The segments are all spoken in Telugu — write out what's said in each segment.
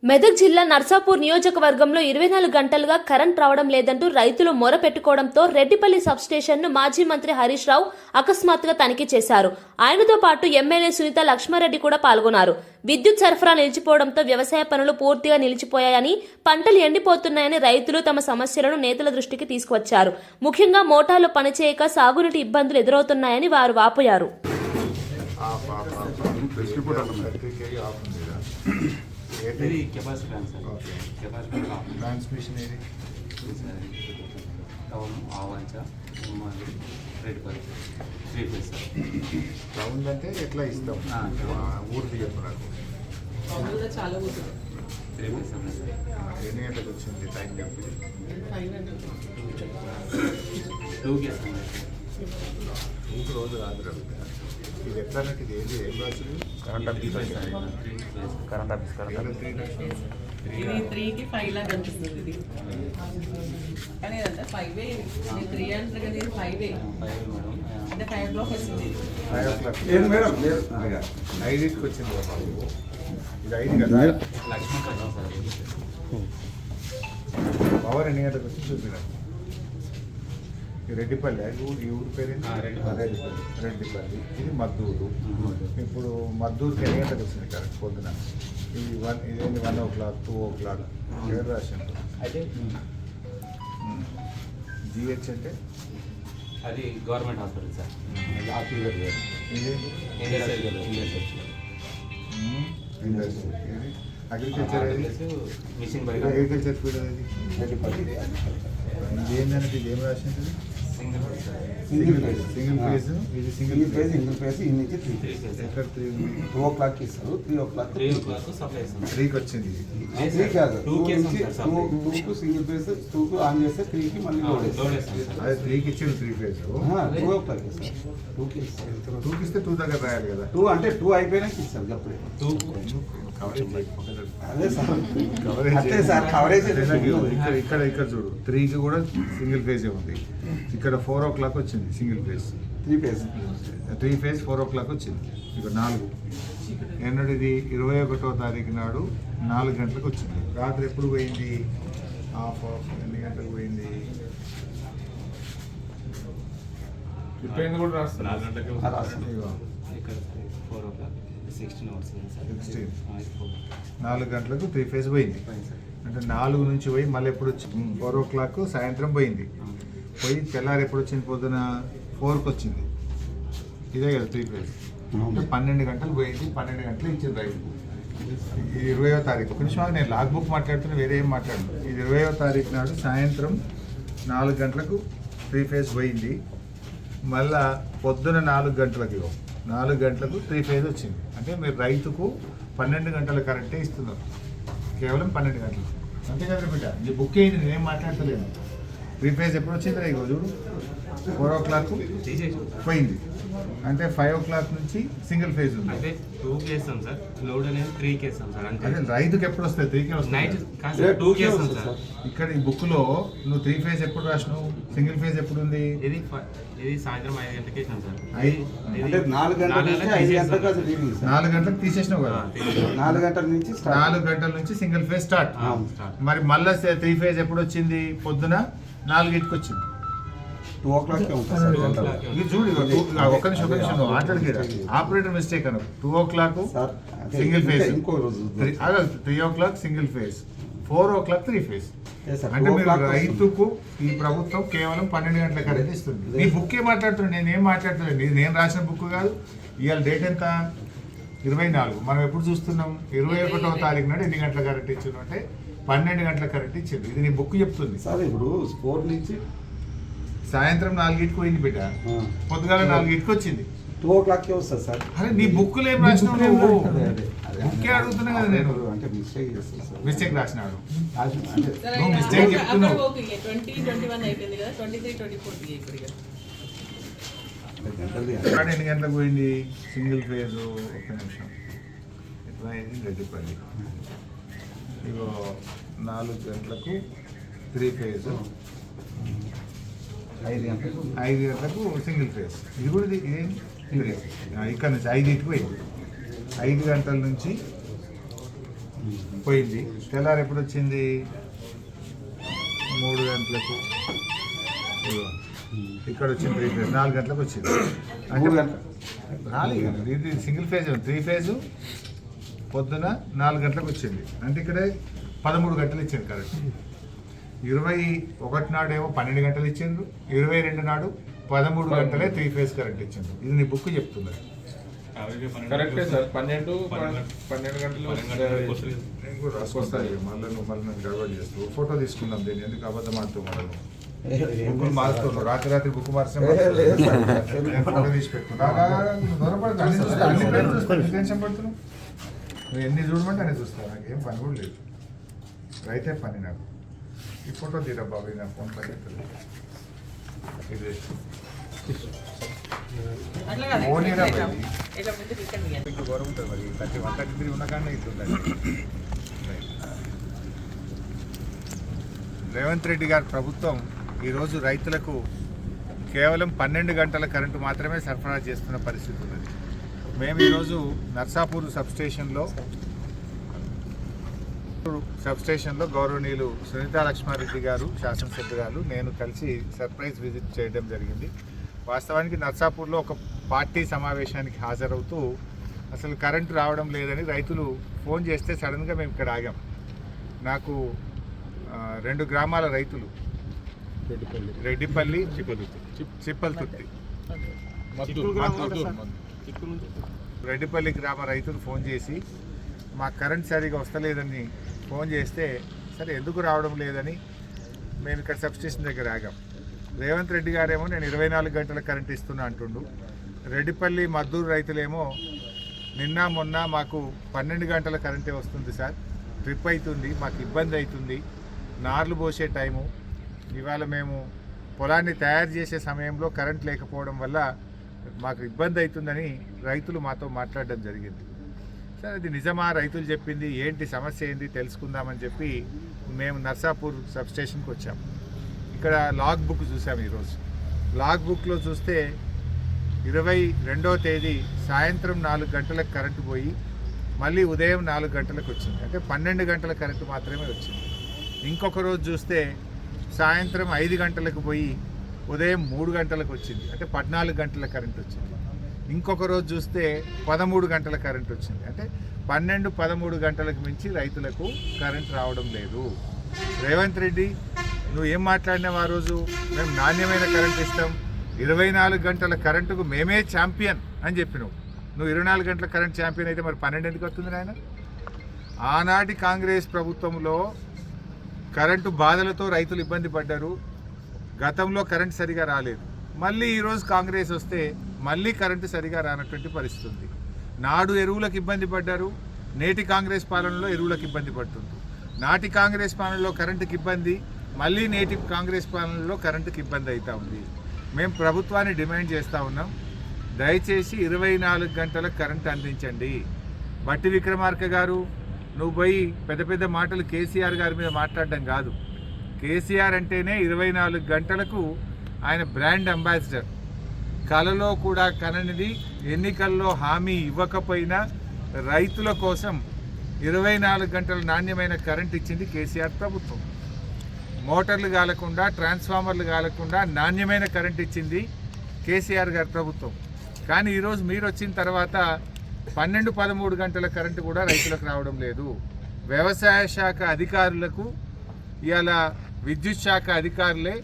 మెదక్ జిల్లా నర్సాపూర్ నియోజకవర్గంలో 24 గంటలుగా కరెంట్ రావడం లేదంటూ రైతులు మొర పెట్టుకోవడంతో రెడ్డిపల్లి సబ్స్టేషన్ను మాజీ మంత్రి హరీష్ రావు అకస్మాత్తుగా తనిఖీ చేశారు. ఆయనతో పాటు ఎమ్మెల్యే సునీత లక్ష్మారెడ్డి కూడా పాల్గొన్నారు. విద్యుత్ సరఫరా నిలిచిపోవడంతో వ్యవసాయ పనులు పూర్తిగా నిలిచిపోయాయని, పంటలు ఎండిపోతున్నాయని రైతులు తమ సమస్యలను నేతల దృష్టికి తీసుకువచ్చారు. ముఖ్యంగా మోటార్లు పనిచేయక సాగునీటి ఇబ్బందులు ఎదురవుతున్నాయని వారు వాపోయారు. ఇది capacity plan sir. Capacity transmission ఏది town Avancha Reddipalli 3 phase sir. Town అంటే ఎట్లా ఇస్తాం ఊరికి చెప్పు నాకు. చాలా 3 ఫేజ్ సార్. ఎన్ని గంటలకు వచ్చింది టైం చెప్పి 2 కేస్ అండి. ఊరికి రోజు రాదు కదా. ఇది ఎట్లా నాకు ఇది ఏది ఏం రాసింది కరెంట్ ఆఫీస్ కరెంట్ ఆఫీస్ ఇది 3కి 5 లాగా కనిపిస్తుంది. ఇది కానీ అదంతా 5 ఇది 3 అంటే కదా, ఇది 5 మేడం. అంటే 5 బ్లాక్ వస్తుంది. 5 o'clock మేడం 5కి వచ్చింది కదా. ఇది 5 కదా. లక్ష్మీ ప్రజా సార్. పవర్ ఎన్ని గంటలకు వచ్చి చూపినాను. రెడ్డిపల్లి ఈ ఊరి పేరు రెడ్డిపల్లి. ఇది మద్దూరు. ఇప్పుడు మద్దూరుకి ఎన్ని గంటలకు వచ్చింది కరెక్ట్ పొద్దున? ఇది ఇదేంటి 1 o'clock 2 o'clock ఎవరు రాసింది? అయితే జిహెచ్ అంటే అది గవర్నమెంట్ హాస్పిటల్ సార్. ఇది ఇండస్ట్రీ. ఇది అగ్రికల్చర్ మిషన్ బయట అగ్రికల్చర్ ఫీల్డ్ అది రెడ్డిపల్లి. ఇది ఏంటంటే ఇది ఏం రాసింది? Single phase. ఇది సింగిల్ ఫేజ్. ఈ నుంచి 3 ఫేజ్. ఎక్కడ 3 ఉంది? 2 o'clock ఇస్తారు. 3 o'clock 3 o'clock సప్లై ఇస్తాం. 3కి వచ్చింది. త్రీ కాదు, 2 కేసు ఉంది సార్. 2కు సింగిల్ ఫేజ్, 2కు ఆన్ చేస్తే 3కి మళ్ళీ లోడ్ లోడ్ వేస్తారు. వేస్తాం సార్. అదే 3కి ఇచ్చింది 3 ఫేజ్. 2 o'clock ఇస్తారు. 2కి ఇస్తారు. 2కి ఇస్తే 2 దగ్గర రాయాలి కదా. 2 అంటే 2 అయిపోయినాక ఇస్తారు అప్పుడే. 2 అదే సార్ కవరేజ్ అంతే సార్, కవరేజ్ ఇక్కడ చూడు 3కి కూడా సింగిల్ ఫేజే ఉంది. ఇక్కడ 4 o'clock వచ్చింది single phase. 3 phase 3 phase 4 o'clock వచ్చింది. ఇక్కడ 4 ఎన్నడిది 21వ తారీఖు నాడు 4 గంటలకు వచ్చింది. రాత్రి ఎప్పుడు పోయింది? హాఫ్ ఎన్ని గంటలకు పోయింది? కూడా రాస్తాను. 4 గంటలకు ఇగో ఇక్కడ 4 o'clock 16 అవర్స్ సార్. 16 4 గంటలకు 3 ఫేజ్ పోయింది. అంటే 4 నుంచి పోయి మళ్ళీ ఎప్పుడు వచ్చింది? 4 o'clock సాయంత్రం పోయింది. పోయి తెల్లారి ఎప్పుడు వచ్చింది? పొద్దున 4కి వచ్చింది. ఇదే కదా 3 ఫేజ్. అంటే 12 గంటలు పోయింది. 12 గంటలు ఇచ్చింది రైతు. ఇది 20వ తారీఖు. ఒక నిమిషం నేను లాగ్ బుక్ మాట్లాడుతున్నా, వేరే ఏం మాట్లాడను. ఇది 20వ తారీఖు నాడు సాయంత్రం 4 గంటలకు 3 ఫేజ్ పోయింది. మళ్ళా పొద్దున 4 గంటలకు 4 గంటలకు 3 ఫేజ్ వచ్చింది. అంటే మీరు రైతుకు 12 గంటల కరెంటే ఇస్తున్నారు, కేవలం 12 గంటలు. అంతే కదా బిడ్డ, ఈ బుక్ అయింది, నేనేం మాట్లాడతలేను. 3 ఫేజ్ ఎప్పుడు వచ్చింది? ఇగో చూడు 4 o'clock పోయింది. అంటే 5 o'clock నుంచి సింగిల్ ఫేజ్ ఉంది. అయితే 2 కేస్తాం సార్. లోడ్ అనేది 3 కేస్తాం సార్. అంటే అదే రైతుకి ఎప్పుడు వస్తాయి? 3కే నైట్ వస్తాయి. కాదు సార్, 2 కేస్తాం సార్. ఇక్కడ ఈ బుక్లో నువ్వు 3 ఫేజ్ ఎప్పుడు రాసినావు? సింగిల్ ఫేజ్ ఎప్పుడు ఉంది? ఇది సాయంత్రం 5 గంటలకి వేసాం సార్. అంటే 4 గంటల నుంచి 5 గంటలకు అది రీడింగ్ సార్. 4 గంటలకు తీసేసినావు కదా. 4 గంటల నుంచి స్టార్ట్. 4 గంటల నుంచి సింగిల్ ఫేజ్ స్టార్ట్. మరి మళ్ళీ 3 ఫేజ్ ఎప్పుడు వచ్చింది? పొద్దున 4కి వచ్చింది. 2 o'clock ఉంటుంది సార్ గంటలు. ఇది చూడు ఒక్క నిమిషం నువ్వు మాట్లాడగలరా? ఆపరేటర్ మిస్టేక్ అను. 2 o'clock సార్ సింగిల్ ఫేజ్, ఇంకో రోజు 3 o'clock single phase, 4 o'clock 3 phase. Sir అంటే 2 మీరు o'clock రైతుకు ఈ ప్రభుత్వం కేవలం 12 గంటల కరెంట్ ఇస్తుంది. నీ బుక్ ఏ మాట్లాడుతున్నాడు, నేనేం మాట్లాడుతున్నాను. నేను రాసిన బుక్ కాదు. ఇవాళ డేట్ ఎంత? 24. మనం ఎప్పుడు చూస్తున్నాం? 21వ తారీఖు నాడు ఎన్ని గంటల కరెంట్ ఇచ్చింది అంటే 12 గంటల కరెంట్ ఇచ్చింది. ఇది నీ బుక్ చెప్తుంది. సార్ ఇప్పుడు 4 నుంచి సాయంత్రం 4కి పోయింది బిడ్డ, పొద్దుగాల 4కి వచ్చింది. 2 o'clock వస్తుంది సార్. అరే నీ బుక్లు ఏం రాసినావు నువ్వు? అదే బుక్కే అడుగుతున్నా కదా నేను. అంటే మిస్టేక్ చేస్తాను సార్. మిస్టేక్ రాసినాడు. అంటే సరే, నువ్వు mistake చెప్తున్నావు. అక్కడ ఓకే, 20, 21 అయిపోయింది కదా, 23, 24 ఇప్పుడు ఇక. గంటలు ఇక్కడ ఎన్ని గంటలకు పోయింది సింగిల్ ఫేజ్? ఒక్క నిమిషం. ఎట్లా అయింది? రెడ్డిపల్లి ఇగో 4 గంటలకు 3 ఫేజ్, 5 గంటలకు 5 గంటలకు సింగిల్ ఫేజ్. ఇది కూడా ఇదేం ఇక్కడ నుంచి 5కి పోయింది. 5 గంటల నుంచి పోయింది. తెల్లారి ఎప్పుడు వచ్చింది? 3 గంటలకు. ఇదిగో. ఇక్కడ వచ్చింది 3 ఫేజ్ 4 గంటలకు వచ్చింది. అంటే 3 గంటలు రాలేదు. ఇది సింగిల్ ఫేజ్ 3 ఫేజు పొద్దున 4 గంటలకు వచ్చింది. అంటే ఇక్కడ 13 గంటలు ఇచ్చింది కరెంట్. 21 నాడేమో 12 గంటలు ఇచ్చిండ్రు, 22 నాడు 13 గంటలే 3 ఫేజ్ కరెంట్ ఇచ్చిండ్రు. ఇది నీ బుక్ చెప్తుంది. కరెక్టే సార్, 12 గంటలు నేను కూడా రాసుకొస్తాను. మళ్ళీ నన్ను గడబడి చేస్తావు. ఫోటో తీసుకుందాం దీన్ని, ఎందుకు అబద్ధం ఆడుతావు? మనం బుక్కులు మారుతున్నావు. రాత్రి బుక్ మార్చిన ఫోటో తీసి పెట్టుకున్నావు. టెన్షన్ పడుతున్నావు. నువ్వు ఎన్ని చూడమంటే అన్ని చూస్తావు. నాకు ఏం పని కూడా లేదు. రైతే పని నాకు. ఈ ఫోటో తీరా బాబు, నా ఫోన్ పని ఇది అట్లా కాదు, ఓనీరా ఇట్లా మరి. ఇట్లా ముందు రిటర్న్ ఇవ్వండి. మీకు గౌరవం ఉంటుంది మరి. 133 ఉన్న కానీ ఇట్లుందండి. రేవంత్ రెడ్డి గారి ప్రభుత్వం ఈరోజు రైతులకు కేవలం 12 గంటల కరెంటు మాత్రమే సరఫరా చేస్తున్న పరిస్థితి ఉన్నది. మేము ఈరోజు నర్సాపూర్ సబ్స్టేషన్లో గౌరవనీయులు సునీతా లక్ష్మారెడ్డి గారు శాసనసభ్యురాలు నేను కలిసి సర్ప్రైజ్ విజిట్ చేయడం జరిగింది. వాస్తవానికి నర్సాపూర్లో ఒక పార్టీ సమావేశానికి హాజరవుతూ అసలు కరెంటు రావడం లేదని రైతులు ఫోన్ చేస్తే సడన్గా మేము ఇక్కడ ఆగాం. నాకు 2 గ్రామాల రైతులు రెడ్డిపల్లి, చిప్పల్తుర్తి, రెడ్డిపల్లి గ్రామ రైతులు ఫోన్ చేసి మాకు కరెంట్ సరిగా వస్తలేదని ఫోన్ చేస్తే, సరే ఎందుకు రావడం లేదని మేము ఇక్కడ సబ్స్టేషన్ దగ్గర ఆగాం. రేవంత్ రెడ్డి గారేమో నేను 24 గంటల కరెంట్ ఇస్తున్నా అంటుండు. రెడ్డిపల్లి మద్దూరు రైతులేమో నిన్న మొన్న మాకు 12 గంటల కరెంటే వస్తుంది సార్, ట్రిప్ అవుతుంది, మాకు ఇబ్బంది అవుతుంది, నార్లు పోసే టైము, ఇవాళ మేము పొలాన్ని తయారు చేసే సమయంలో కరెంట్ లేకపోవడం వల్ల మాకు ఇబ్బంది అవుతుందని రైతులు మాతో మాట్లాడడం జరిగింది. సరే అది నిజమా, రైతులు చెప్పింది ఏంటి, సమస్య ఏంటి తెలుసుకుందామని చెప్పి మేము నర్సాపూర్ సబ్స్టేషన్కి వచ్చాము. ఇక్కడ లాగ్ బుక్ చూసాము. ఈరోజు లాగ్ బుక్లో చూస్తే 22వ తేదీ సాయంత్రం 4 గంటలకు కరెంటు పోయి మళ్ళీ ఉదయం 4 గంటలకు వచ్చింది. అంటే 12 గంటల కరెంటు మాత్రమే వచ్చింది. ఇంకొక రోజు చూస్తే సాయంత్రం 5 గంటలకు పోయి ఉదయం 3 గంటలకు వచ్చింది. అంటే 14 గంటల కరెంట్ వచ్చింది. ఇంకొక రోజు చూస్తే 13 గంటల కరెంట్ వచ్చింది. అంటే 12, 13 గంటలకు మించి రైతులకు కరెంట్ రావడం లేదు. రేవంత్ రెడ్డి నువ్వు ఏం మాట్లాడినావు ఆ రోజు? మేము నాణ్యమైన కరెంట్ ఇస్తాం, 24 గంటల కరెంటుకు మేమే ఛాంపియన్ అని చెప్పినావు. నువ్వు 24 గంటల కరెంట్ ఛాంపియన్ అయితే మరి 12 ఎందుకు వస్తుంది నాయన? ఆనాటి కాంగ్రెస్ ప్రభుత్వంలో కరెంటు బాధలతో రైతులు ఇబ్బంది పడ్డారు. గతంలో కరెంట్ సరిగా రాలేదు. మళ్ళీ ఈరోజు కాంగ్రెస్ వస్తే మళ్ళీ కరెంటు సరిగా రానటువంటి పరిస్థితి ఉంది. నాడు ఎరువులకు ఇబ్బంది పడ్డారు, నేటి కాంగ్రెస్ పాలనలో ఎరువులకు ఇబ్బంది పడుతుంది. నాటి కాంగ్రెస్ పాలనలో కరెంటుకి ఇబ్బంది, మళ్ళీ నేటి కాంగ్రెస్ పాలనలో కరెంటుకి ఇబ్బంది అవుతూ ఉంది. మేము ప్రభుత్వాన్ని డిమాండ్ చేస్తూ ఉన్నాం, దయచేసి 24 గంటల కరెంటు అందించండి. బట్టి విక్రమార్క గారు నువ్వు పోయి పెద్ద పెద్ద మాటలు కేసీఆర్ గారి మీద మాట్లాడడం కాదు. కేసీఆర్ అంటేనే 24 గంటలకు ఆయన బ్రాండ్ అంబాసిడర్. కలలో కూడా కననిది, ఎన్నికల్లో హామీ ఇవ్వకపోయినా రైతుల కోసం 24 గంటల నాణ్యమైన కరెంట్ ఇచ్చింది కేసీఆర్ ప్రభుత్వం. మోటార్లు కాలకుండా, ట్రాన్స్ఫార్మర్లు కాలకుండా నాణ్యమైన కరెంట్ ఇచ్చింది కేసీఆర్ గారి ప్రభుత్వం. కానీ ఈరోజు మీరు వచ్చిన తర్వాత 12, 13 గంటల కరెంటు కూడా రైతులకు రావడం లేదు. వ్యవసాయ శాఖ అధికారులకు, ఇవాళ విద్యుత్ శాఖ అధికారులే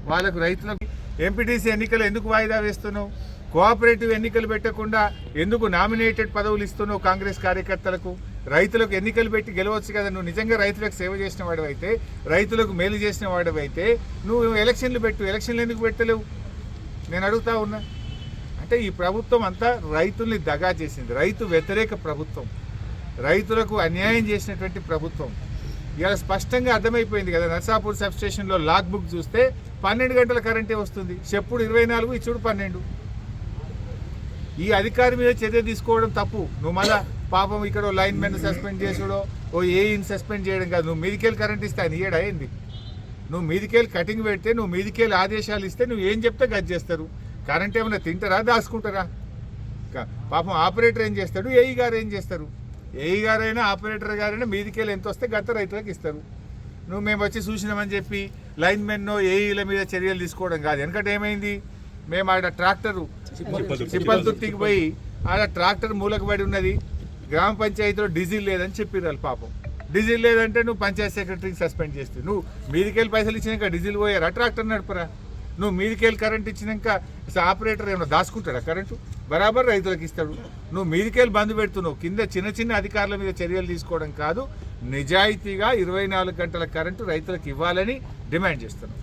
వాళ్ళకు రైతులకు ఎంపీటీసీ ఎన్నికలు ఎందుకు వాయిదా వేస్తున్నావు? కోఆపరేటివ్ ఎన్నికలు పెట్టకుండా ఎందుకు నామినేటెడ్ పదవులు ఇస్తున్నావు కాంగ్రెస్ కార్యకర్తలకు? రైతులకు ఎన్నికలు పెట్టి గెలవచ్చు కదా. నువ్వు నిజంగా రైతులకు సేవ చేసిన వాడివైతే, రైతులకు మేలు చేసిన వాడివైతే నువ్వు ఎలక్షన్లు పెట్టు. ఎలక్షన్లు ఎందుకు పెట్టలేవు నేను అడుగుతా ఉన్నా. అంటే ఈ ప్రభుత్వం అంతా రైతుల్ని దగా చేసింది. రైతు వ్యతిరేక ప్రభుత్వం, రైతులకు అన్యాయం చేసినటువంటి ప్రభుత్వం. ఇవాళ స్పష్టంగా అర్థమైపోయింది కదా. నర్సాపూర్ సబ్స్టేషన్లో లాగ్ బుక్ చూస్తే 12 గంటల కరెంటే వస్తుంది. చెప్పుడు 24, ఇచ్చుడు 12. ఈ అధికారి మీద చర్య తీసుకోవడం తప్పు. నువ్వు మళ్ళా పాపం ఇక్కడ లైన్ మెన్ సస్పెండ్ చేసుడో, ఓ ఏఈని సస్పెండ్ చేయడం కాదు. నువ్వు మీదికెళ్ళి కరెంట్ ఇస్తే అని ఏడా ఏంది? నువ్వు మీదికెళ్ళి కటింగ్ పెడితే, నువ్వు మీదికెళ్ళి ఆదేశాలు ఇస్తే నువ్వు ఏం చెప్తే గది చేస్తారు. కరెంట్ ఏమైనా తింటారా, దాచుకుంటారా? పాపం ఆపరేటర్ ఏం చేస్తాడు, ఏఈ గారు ఏం చేస్తారు? ఏఈ గారైనా ఆపరేటర్ గారైనా మీదికెళ్ళి ఎంత వస్తే గత రైతులకు ఇస్తారు. నువ్వు మేము వచ్చి చూసినామని చెప్పి లైన్మెన్నో ఏఈల మీద చర్యలు తీసుకోవడం కాదు. ఎందుకంటే ఏమైంది, మేము ఆడ ట్రాక్టరు చిప్పలతుర్తికి పోయి ఆడ ట్రాక్టర్ మూలకు పడి ఉన్నది, గ్రామ పంచాయతీలో డీజిల్ లేదని చెప్పిర్రు పాపం. డీజిల్ లేదంటే నువ్వు పంచాయత్ సెక్రటరీకి సస్పెండ్ చేస్తావు. నువ్వు మీదికెళ్ళి పైసలు ఇచ్చినాక డీజిల్ పోయారా, ట్రాక్టర్ నడపరా? నువ్వు మీదికెళ్ళి కరెంట్ ఇచ్చినాక ఆపరేటర్ ఏమైనా దాచుకుంటాడా కరెంటు? బరాబర్ రైతులకు ఇస్తాడు. నువ్వు మీదికెళ్ళి బంద్ పెడుతున్నావు. కింద చిన్న చిన్న అధికారుల మీద చర్యలు తీసుకోవడం కాదు, నిజాయితీగా 24 గంటల కరెంటు రైతులకు ఇవ్వాలని డిమాండ్ చేస్తున్నావు.